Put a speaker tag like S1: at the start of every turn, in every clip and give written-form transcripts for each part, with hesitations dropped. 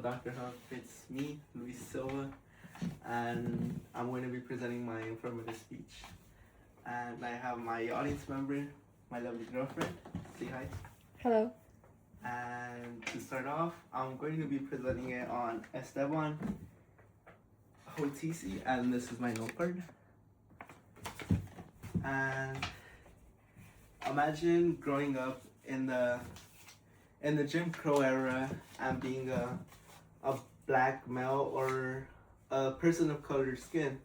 S1: Dr. Huff. It's me, Luis Silva, and I'm going to be presenting my informative speech. And I have my audience member, my lovely girlfriend. Say hi.
S2: Hello.
S1: And to start off, I'm going to be presenting it on Esteban Hotisi, and this is my note card. And imagine growing up in the Jim Crow era and being a black male or a person of colored skin.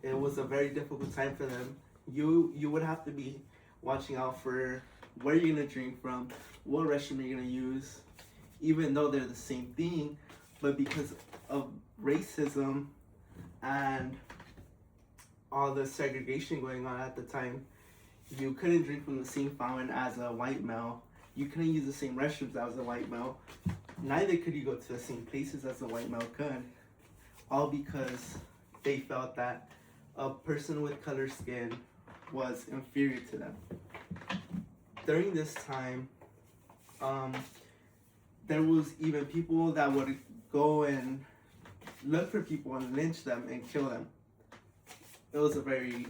S1: It was a very difficult time for them. You would have to be watching out for where you're gonna drink from, what restroom you're gonna use, even though they're the same thing, but because of racism and all the segregation going on at the time, you couldn't drink from the same fountain as a white male. You couldn't use the same restrooms as a white male. Neither could you go to the same places as a white male could. All because they felt that a person with colored skin was inferior to them. During this time, there was even people that would go and look for people and lynch them and kill them. It was a very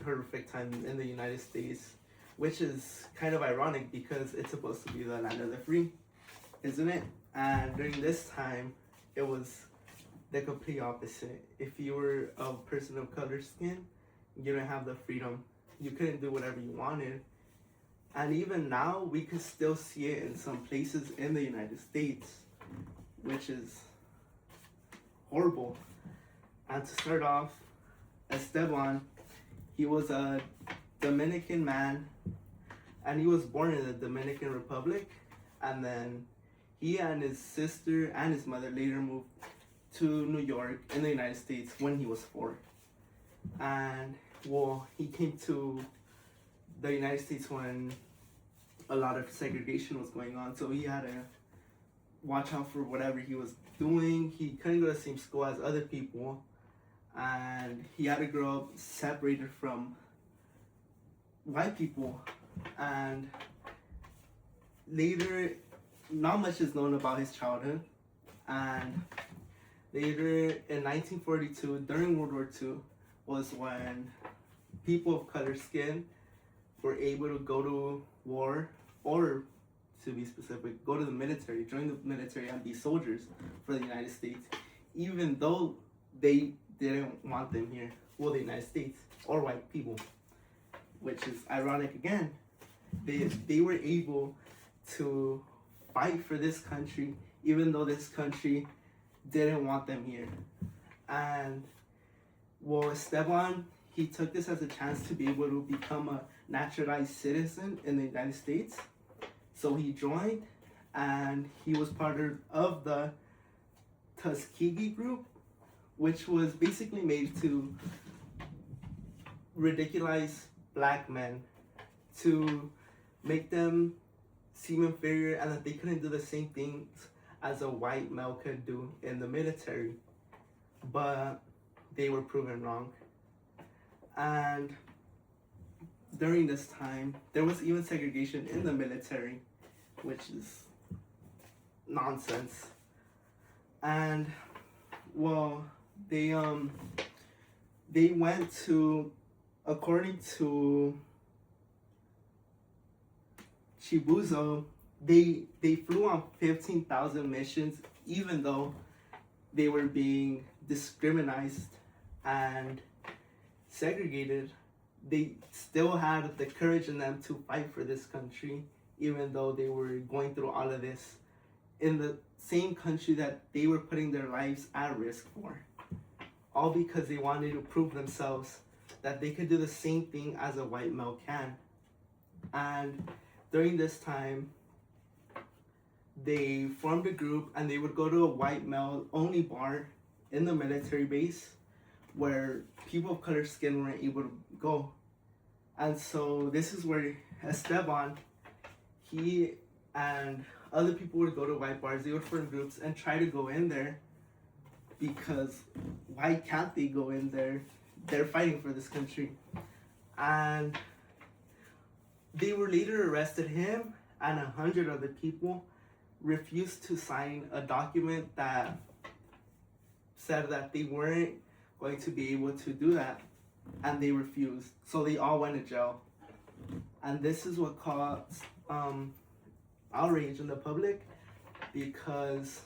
S1: horrific time in the United States, which is kind of ironic because it's supposed to be the land of the free, isn't it? And during this time, it was the complete opposite. If you were a person of colored skin, you didn't have the freedom. You couldn't do whatever you wanted. And even now, we could still see it in some places in the United States, which is horrible. And to start off, Esteban, he was a Dominican man, and he was born in the Dominican Republic, and then he and his sister and his mother later moved to New York in the United States when he was 4. And well, he came to the United States when a lot of segregation was going on, so he had to watch out for whatever he was doing. He couldn't go to the same school as other people, and he had to grow up separated from white people. And later, not much is known about his childhood, and later in 1942, during World War II, was when people of color skin were able to go to war, or to be specific, go to the military, join the military and be soldiers for the United States, even though they didn't want them here, well, the United States, or white people, which is ironic again. They were able to fight for this country, even though this country didn't want them here. And well, Esteban, he took this as a chance to be able to become a naturalized citizen in the United States. So he joined, and he was part of the Tuskegee group, which was basically made to ridiculize black men, to make them seem inferior and that they couldn't do the same things as a white male could do in the military. But they were proven wrong. And during this time, there was even segregation in the military, which is nonsense. And well, they went to, according to Chibuzo, they flew on 15,000 missions, even though they were being discriminated and segregated. They still had the courage in them to fight for this country, even though they were going through all of this in the same country that they were putting their lives at risk for. All because they wanted to prove themselves that they could do the same thing as a white male can. And during this time, they formed a group and they would go to a white male only bar in the military base where people of color skin weren't able to go. And so this is where Esteban, he and other people would go to white bars. They would form groups and try to go in there, because why can't they go in there? They're fighting for this country. And they were later arrested, him and 100 other people, refused to sign a document that said that they weren't going to be able to do that, and they refused. So they all went to jail. And this is what caused outrage in the public, because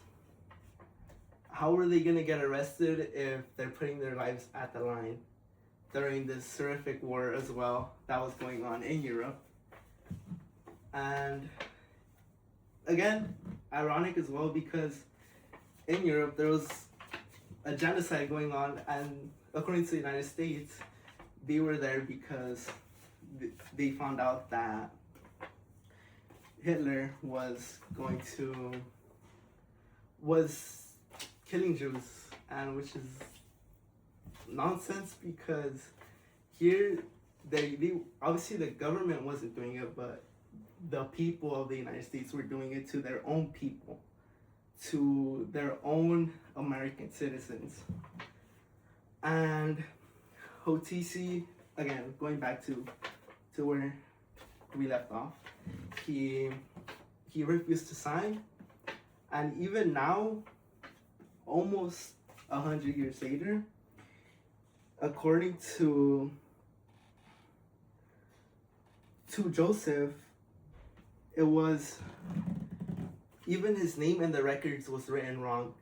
S1: how are they going to get arrested if they're putting their lives at the line during this horrific war as well that was going on in Europe? And again, ironic as well, because in Europe there was a genocide going on, and according to the United States, they were there because they found out that Hitler was killing Jews, and which is nonsense, because here they obviously the government wasn't doing it, but the people of the United States were doing it to their own people, to their own American citizens. And Hotisi, again, going back to where we left off, he refused to sign, and even now, almost 100 years later, according to Joseph, it was even his name in the records was written wrong,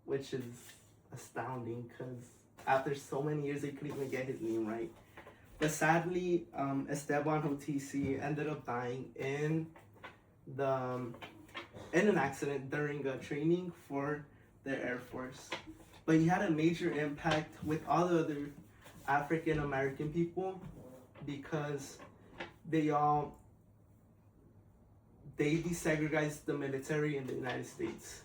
S1: which is astounding, because after so many years they couldn't even get his name right. But sadly, Esteban Hotisi ended up dying in an accident during a training for the Air Force. But he had a major impact with all the other African American people, because they desegregized the military in the United States.